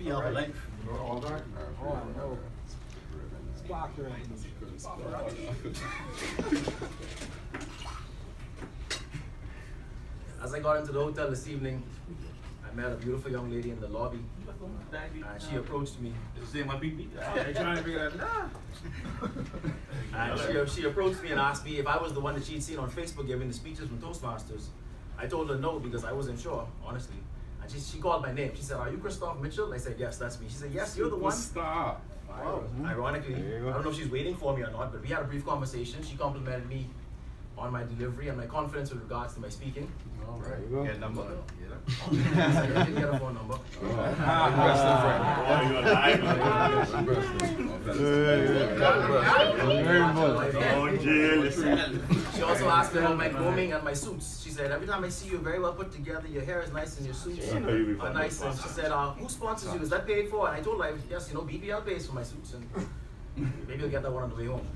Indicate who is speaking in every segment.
Speaker 1: BPL for life.
Speaker 2: All night?
Speaker 3: Oh, no. Splatter.
Speaker 4: As I got into the hotel this evening, I met a beautiful young lady in the lobby, and she approached me.
Speaker 1: Say my BB.
Speaker 3: They trying to figure that out.
Speaker 4: And she approached me and asked me if I was the one that she'd seen on Facebook giving the speeches from Toastmasters. I told her no because I wasn't sure, honestly. And she called my name. She said, "Are you Christophe Mitchell?" I said, "Yes, that's me." She said, "Yes, you're the one."
Speaker 2: Stop.
Speaker 4: Wow. Ironically, I don't know if she's waiting for me or not, but we had a brief conversation. She complimented me on my delivery and my confidence with regards to my speaking.
Speaker 2: All right.
Speaker 1: Get number.
Speaker 4: I didn't get a phone number. She also asked me about my grooming and my suits. She said, "Every time I see you, very well put together. Your hair is nice and your suits are nice." And she said, "Who sponsors you? Is that paid for?" And I told her, "Yes, BPL pays for my suits." And maybe you'll get that one on the way home.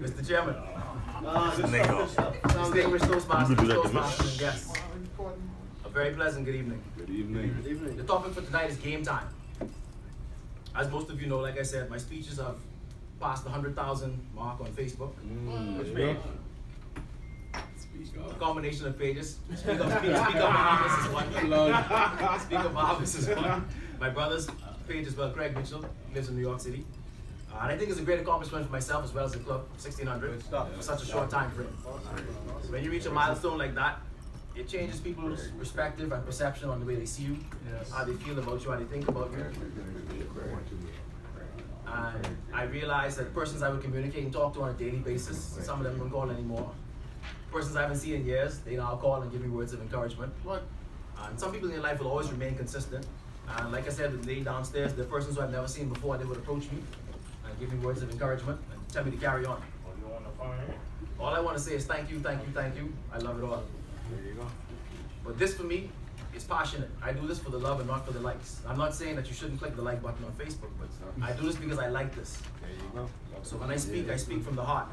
Speaker 4: Mr. Chairman, distinguished Toastmasters and guests, a very pleasant good evening.
Speaker 2: Good evening.
Speaker 4: The topic for tonight is game time. As most of you know, like I said, my speeches have passed the 100,000 mark on Facebook.
Speaker 1: Which page?
Speaker 4: A combination of pages. Speak of Bahamas is one. Speak of Bahamas is one. My brother's page as well, Craig Mitchell, lives in New York City. And I think it's a great accomplishment for myself as well as the club, 1,600, for such a short time frame. When you reach a milestone like that, it changes people's perspective and perception on the way they see you, how they feel about you, how they think about you. And I realized that persons I would communicate and talk to on a daily basis, some of them don't call anymore. Persons I haven't seen in years, they now call and give me words of encouragement. And some people in your life will always remain consistent. And like I said, with the lady downstairs, the persons who I've never seen before, they would approach me and give me words of encouragement and tell me to carry on. All I want to say is thank you, thank you, thank you. I love it all.
Speaker 2: There you go.
Speaker 4: But this for me is passionate. I do this for the love and not for the likes. I'm not saying that you shouldn't click the like button on Facebook, but I do this because I like this.
Speaker 2: There you go.
Speaker 4: So when I speak from the heart.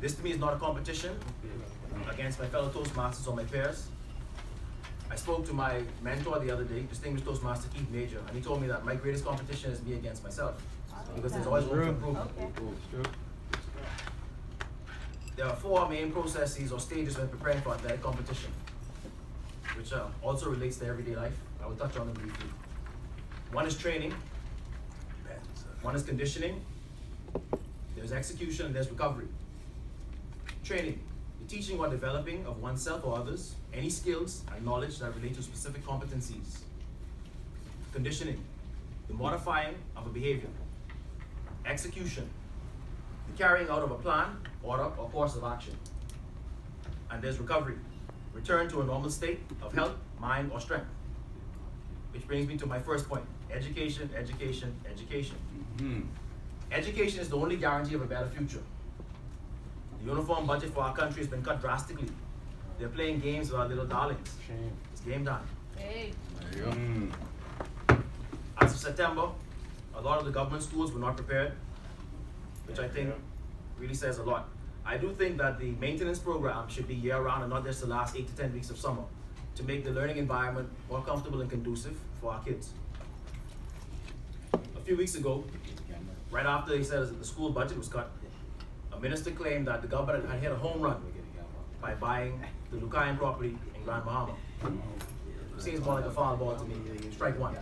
Speaker 4: This to me is not a competition against my fellow Toastmasters or my peers. I spoke to my mentor the other day, distinguished Toastmaster Keith Major, and he told me that my greatest competition is me against myself, because there's always room for improvement. There are 4 main processes or stages when preparing for athletic competition, which also relates to everyday life. I will touch on them briefly. One is training, one is conditioning, there's execution, and there's recovery. Training, the teaching or developing of oneself or others, any skills and knowledge that relate to specific competencies. Conditioning, the modifying of a behavior. Execution, the carrying out of a plan, order, or course of action. And there's recovery, return to a normal state of health, mind, or strength. Which brings me to my first point, education, education, education. Education is the only guarantee of a better future. The uniform budget for our country has been cut drastically. They're playing games with our little darlings. It's game time.
Speaker 5: Hey.
Speaker 2: There you go.
Speaker 4: As of September, a lot of the government schools were not prepared, which I think really says a lot. I do think that the maintenance program should be year-round and not just the last 8 to 10 weeks of summer, to make the learning environment more comfortable and conducive for our kids. A few weeks ago, right after he said that the school budget was cut, a minister claimed that the government had hit a home run by buying the Lucayan property in Grand Bahama. Seems more like a foul ball to me. Strike one.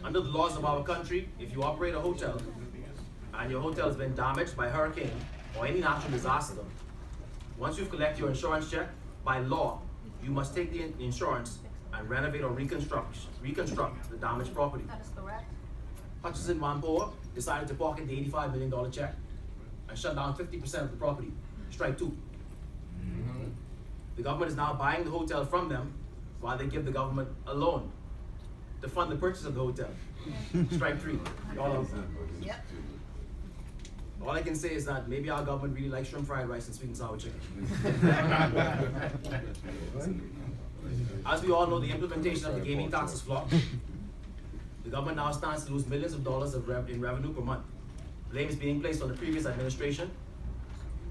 Speaker 4: Under the laws of our country, if you operate a hotel and your hotel has been damaged by hurricane or any natural disaster, once you've collected your insurance check, by law, you must take the insurance and renovate or reconstruct the damaged property.
Speaker 5: That is correct.
Speaker 4: Hutchison Whampoa decided to pocket the $85 million check and shut down 50% of the property. Strike two. The government is now buying the hotel from them while they give the government a loan to fund the purchase of the hotel. Strike three.
Speaker 5: Yep.
Speaker 4: All I can say is that maybe our government really likes shrimp fried rice and sweet and sour chicken. As we all know, the implementation of the gaming tax is flawed. The government now stands to lose millions of dollars in revenue per month. Blame is being placed on the previous administration.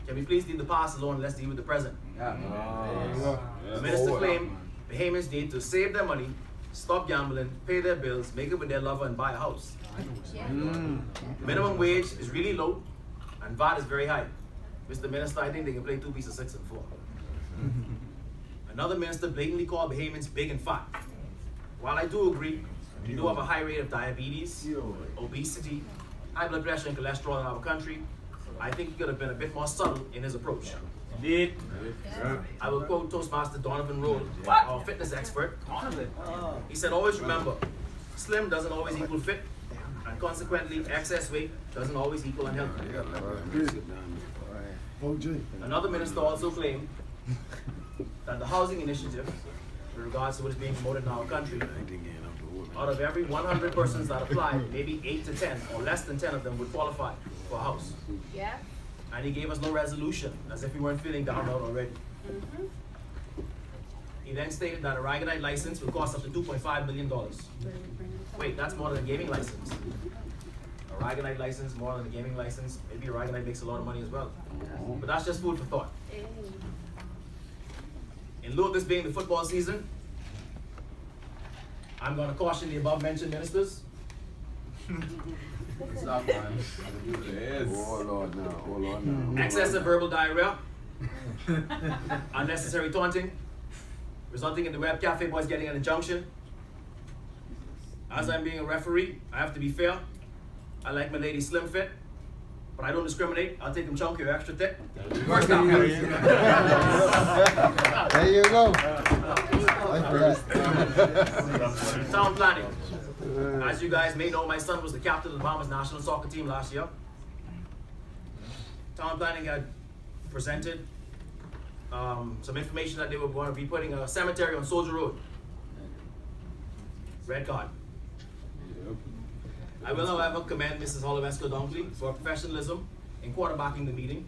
Speaker 4: Can we please leave the past alone and let's deal with the present? The minister claimed Californians need to save their money, stop gambling, pay their bills, make it with their lover, and buy a house. Minimum wage is really low, and VAT is very high. Mr. Minister, I think they can play 2 pieces 6 and 4. Another minister blatantly called Bahamians big and fat. While I do agree, we do have a high rate of diabetes, obesity, high blood pressure, and cholesterol in our country. I think he could have been a bit more subtle in his approach.
Speaker 3: Indeed.
Speaker 4: I will quote Toastmaster Donovan Roll, our fitness expert. He said, always remember, slim doesn't always equal fit, and consequently, excess weight doesn't always equal unhealthy. Another minister also claimed that the housing initiative, with regards to what is being promoted in our country, out of every 100 persons that apply, maybe 8 to 10 or less than 10 of them would qualify for a house.
Speaker 1: Yeah.
Speaker 4: And he gave us no resolution, as if we weren't feeling down out already. He then stated that a Ragonite license would cost up to $2.5 million. Wait, that's more than a gaming license. A Ragonite license, more than a gaming license. Maybe a Ragonite makes a lot of money as well. But that's just food for thought. In lieu of this being the football season, I'm going to caution the above mentioned ministers.
Speaker 2: Stop, man. Yes. Oh Lord, now. Oh Lord, now.
Speaker 4: Excessive verbal diarrhea, unnecessary taunting, resulting in the web cafe boys getting an injunction. As I'm being a referee, I have to be fair. I like my lady slim fit, but I don't discriminate. I'll take them chunky or extra thick. First down.
Speaker 5: There you go.
Speaker 4: Town planning. As you guys may know, my son was the captain of the Bahamas national soccer team last year. Town planning had presented some information that they were going to be putting a cemetery on Soldier Road. Red card. I will, however, commend Mrs. Oliveska Dunkley for her professionalism in quarterbacking the meeting.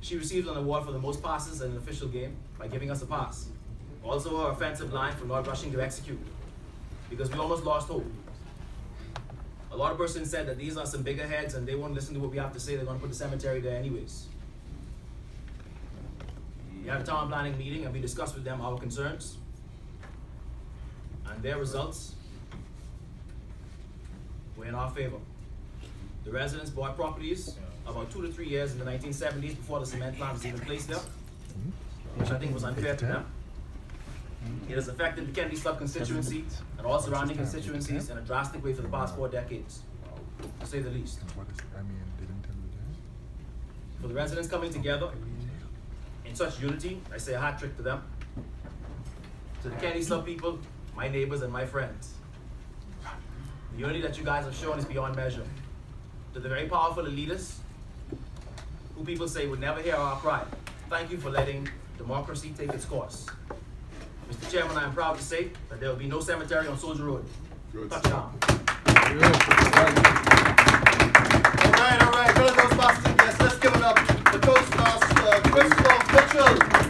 Speaker 4: She received an award for the most passes in an official game by giving us a pass. Also, her offensive line for not rushing to execute, because we almost lost hope. A lot of persons said that these are some bigger heads and they won't listen to what we have to say. They're going to put the cemetery there anyways. We had a town planning meeting and we discussed with them our concerns, and their results were in our favor. The residents bought properties about 2 to 3 years in the 1970s before the cement plant was even placed there, which I think was unfair to them. It has affected the Kennedy Sub constituency and all surrounding constituencies in a drastic way for the past 4 decades, to say the least. For the residents coming together in such unity, I say a hat trick to them. To the Kennedy Sub people, my neighbors and my friends, the unity that you guys have shown is beyond measure. To the very powerful elitists, who people say would never hear our cry, thank you for letting democracy take its course. Mr. Chairman, I am proud to say that there will be no cemetery on Soldier Road. Touchdown.
Speaker 6: All right, brothers and sisters, let's give it up to Toastmaster Christophe Mitchell.